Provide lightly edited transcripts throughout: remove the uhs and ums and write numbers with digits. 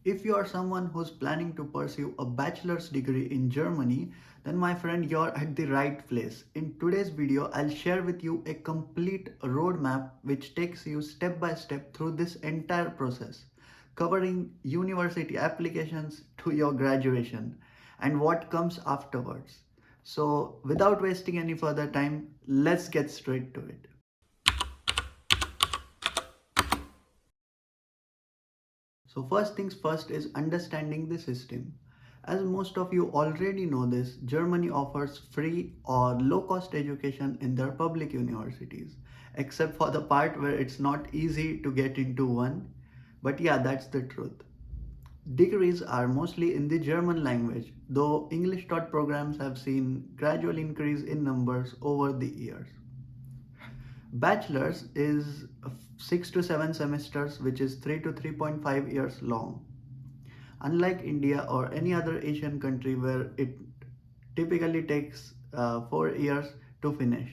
If you are someone who's planning to pursue a bachelor's degree in Germany, then my friend, you're at the right place. In today's video, I'll share with you a complete roadmap which takes you step by step through this entire process, covering university applications to your graduation and what comes afterwards. So, without wasting any further time, let's get straight to it. So first things first is understanding the system. As most of you already know this, Germany offers free or low cost education in their public universities, except for the part where it's not easy to get into one. But yeah, that's the truth. Degrees are mostly in the German language, though English taught programs have seen gradual increase in numbers over the years. Bachelor's is 6 to 7 semesters, which is 3 to 3.5 years long. Unlike India or any other Asian country where it typically takes 4 years to finish.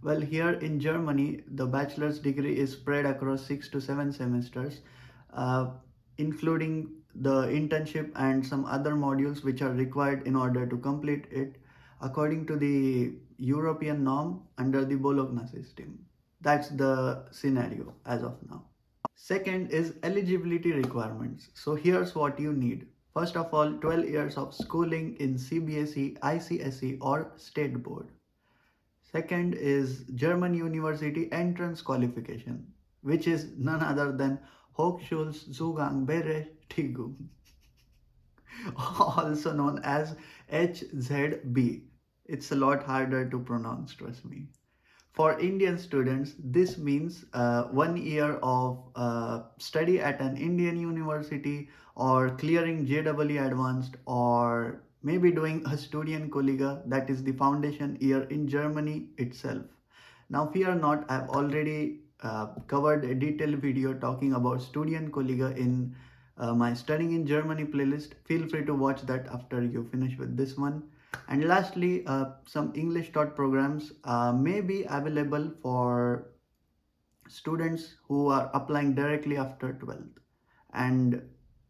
Well, here in Germany, the bachelor's degree is spread across 6 to 7 semesters, uh, including the internship and some other modules which are required in order to complete it according to the European norm under the Bologna system. That's the scenario as of now. Second is eligibility requirements. So here's what you need. First of all, 12 years of schooling in CBSE, ICSE or state board. Second is German University entrance qualification, which is none other than Hochschulzugang Berechtigung, also known as HZB. It's a lot harder to pronounce, trust me. For Indian students, this means 1 year of study at an Indian university or clearing JEE Advanced or maybe doing a Studienkollega, that is the foundation year in Germany itself. Now fear not, I've already covered a detailed video talking about Studienkollega in my Studying in Germany playlist. Feel free to watch that after you finish with this one. And lastly, some English taught programs may be available for students who are applying directly after 12th and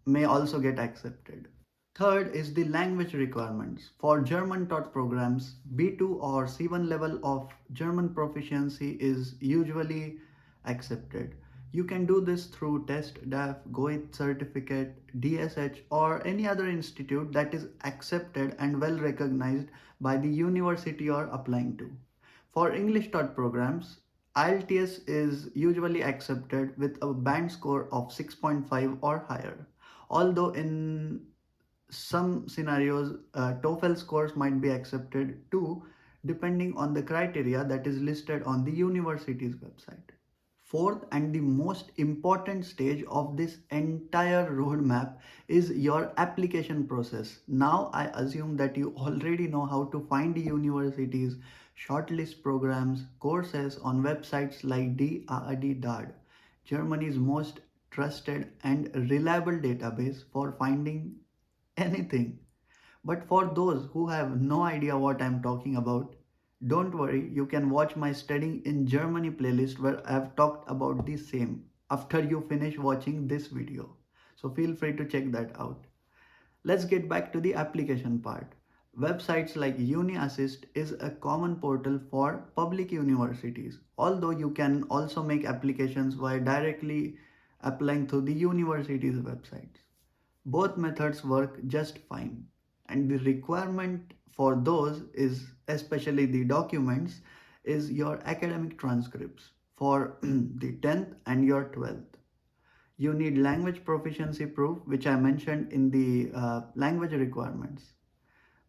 may also get accepted. Third is the language requirements. For German taught programs, B2 or C1 level of German proficiency is usually accepted. You can do this through test, DAF, GOIT certificate, DSH or any other institute that is accepted and well recognized by the university you're applying to. For English taught programs, IELTS is usually accepted with a band score of 6.5 or higher. Although in some scenarios, TOEFL scores might be accepted too, depending on the criteria that is listed on the university's website. Fourth and the most important stage of this entire roadmap is your application process. Now I assume that you already know how to find the universities, shortlist programs, courses on websites like DAAD, Germany's most trusted and reliable database for finding anything. But for those who have no idea what I'm talking about, don't worry, you can watch my Studying in Germany playlist where I've talked about the same after you finish watching this video. So feel free to check that out. Let's get back to the application part. Websites like UniAssist is a common portal for public universities, although you can also make applications by directly applying through the university's websites. Both methods work just fine, and the requirement for those is, especially the documents, is your academic transcripts for the 10th and your 12th. You need language proficiency proof, which I mentioned in the language requirements.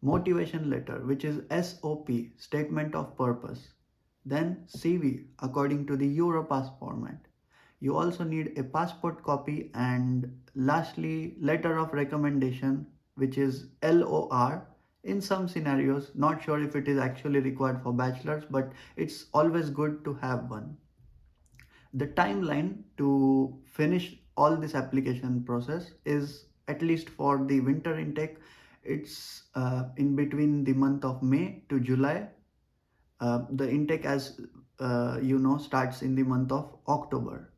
Motivation letter, which is SOP, statement of purpose. Then CV, according to the Europass format. You also need a passport copy, and lastly, letter of recommendation, which is LOR. In some scenarios, not sure if it is actually required for bachelors, but it's always good to have one. The timeline to finish all this application process is, at least for the winter intake, it's in between the month of May to July. The intake, as you know, starts in the month of October.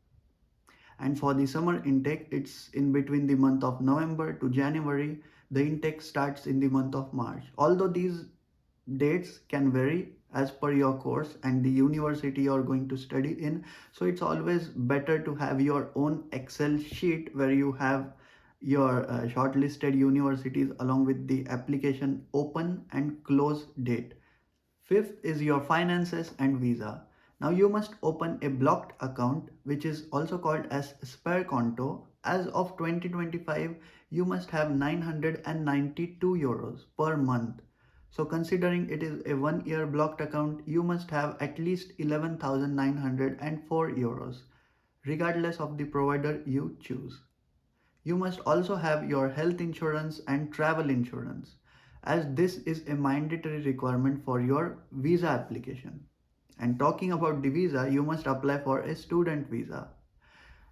And for the summer intake, it's in between the month of November to January. The intake starts in the month of March. Although these dates can vary as per your course and the university you're going to study in, so it's always better to have your own Excel sheet where you have your shortlisted universities along with the application open and close date. Fifth is your finances and visa. Now you must open a blocked account, which is also called as spare conto. As of 2025, you must have 992 euros per month. So considering it is a 1 year blocked account, you must have at least 11,904 euros, regardless of the provider you choose. You must also have your health insurance and travel insurance, as this is a mandatory requirement for your visa application. And talking about the visa, you must apply for a student visa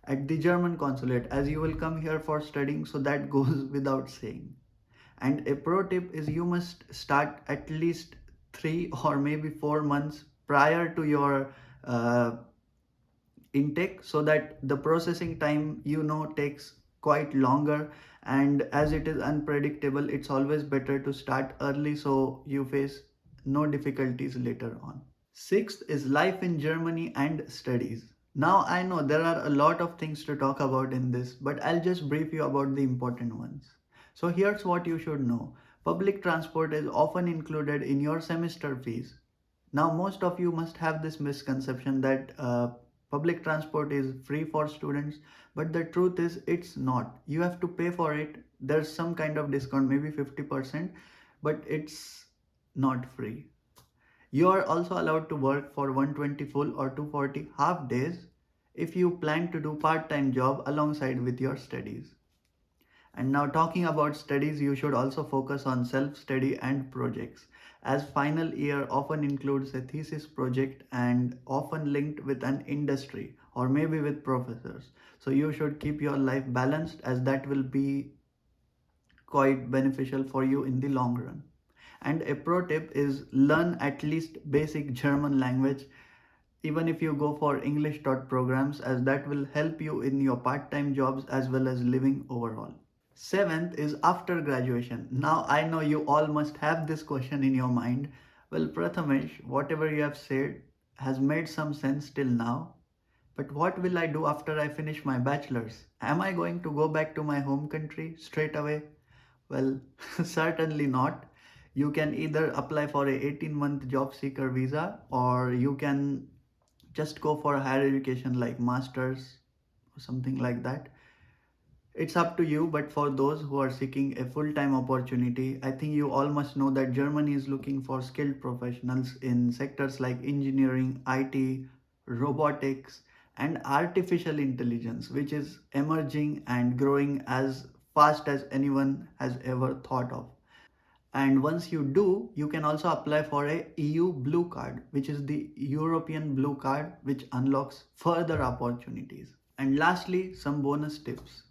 at the German consulate, as you will come here for studying, so that goes without saying. And a pro tip is you must start at least 3 or maybe 4 months prior to your uh, intake, so that the processing time takes quite longer, and as it is unpredictable, it's always better to start early so you face no difficulties later on. Sixth is life in Germany and studies. Now I know there are a lot of things to talk about in this, but I'll just brief you about the important ones. So here's what you should know. Public transport is often included in your semester fees. Now, most of you must have this misconception that public transport is free for students, but the truth is it's not. You have to pay for it. There's some kind of discount, maybe 50%, but it's not free. You are also allowed to work for 120 full or 240 half days if you plan to do part-time job alongside with your studies. And now talking about studies, you should also focus on self-study and projects, as final year often includes a thesis project and often linked with an industry or maybe with professors. So you should keep your life balanced, as that will be quite beneficial for you in the long run. And a pro tip is learn at least basic German language even if you go for English taught programs, as that will help you in your part-time jobs as well as living overall. Seventh is after graduation. Now I know you all must have this question in your mind. Well, Prathamesh, whatever you have said has made some sense till now. But what will I do after I finish my bachelor's? Am I going to go back to my home country straight away? Well, certainly not. You can either apply for a 18-month job seeker visa, or you can just go for a higher education like masters or something like that. It's up to you, but for those who are seeking a full-time opportunity, I think you all must know that Germany is looking for skilled professionals in sectors like engineering, IT, robotics, and artificial intelligence, which is emerging and growing as fast as anyone has ever thought of. And once you do, you can also apply for a EU blue card, which is the European blue card, which unlocks further opportunities. And lastly, some bonus tips.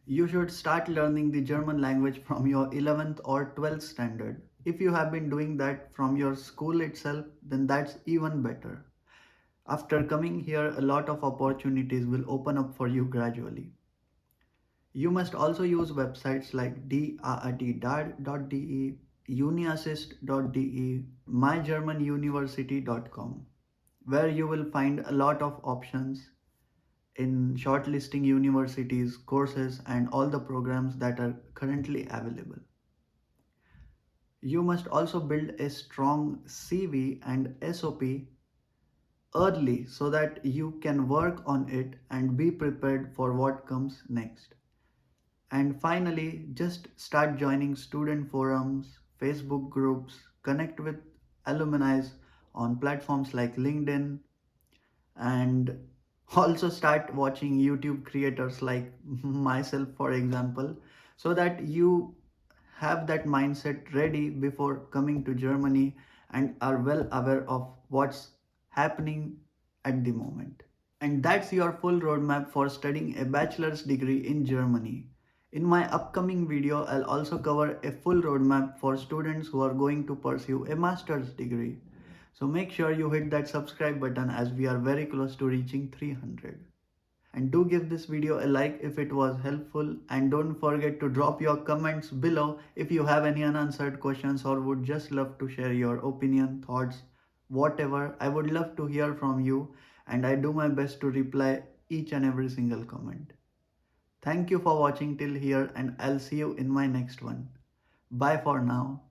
You should start learning the German language from your 11th or 12th standard. If you have been doing that from your school itself, then that's even better. After coming here, a lot of opportunities will open up for you gradually. You must also use websites like DAAD.de, uniassist.de, mygermanuniversity.com, where you will find a lot of options in shortlisting universities, courses, and all the programs that are currently available. You must also build a strong CV and SOP early so that you can work on it and be prepared for what comes next. And finally, just start joining student forums, Facebook groups, connect with alumni on platforms like LinkedIn, and also start watching YouTube creators like myself, for example, so that you have that mindset ready before coming to Germany and are well aware of what's happening at the moment. And that's your full roadmap for studying a bachelor's degree in Germany. In my upcoming video, I'll also cover a full roadmap for students who are going to pursue a master's degree. So make sure you hit that subscribe button, as we are very close to reaching 300. And do give this video a like if it was helpful, and don't forget to drop your comments below if you have any unanswered questions or would just love to share your opinion, thoughts, whatever. I would love to hear from you, and I do my best to reply each and every single comment. Thank you for watching till here, and I'll see you in my next one. Bye for now.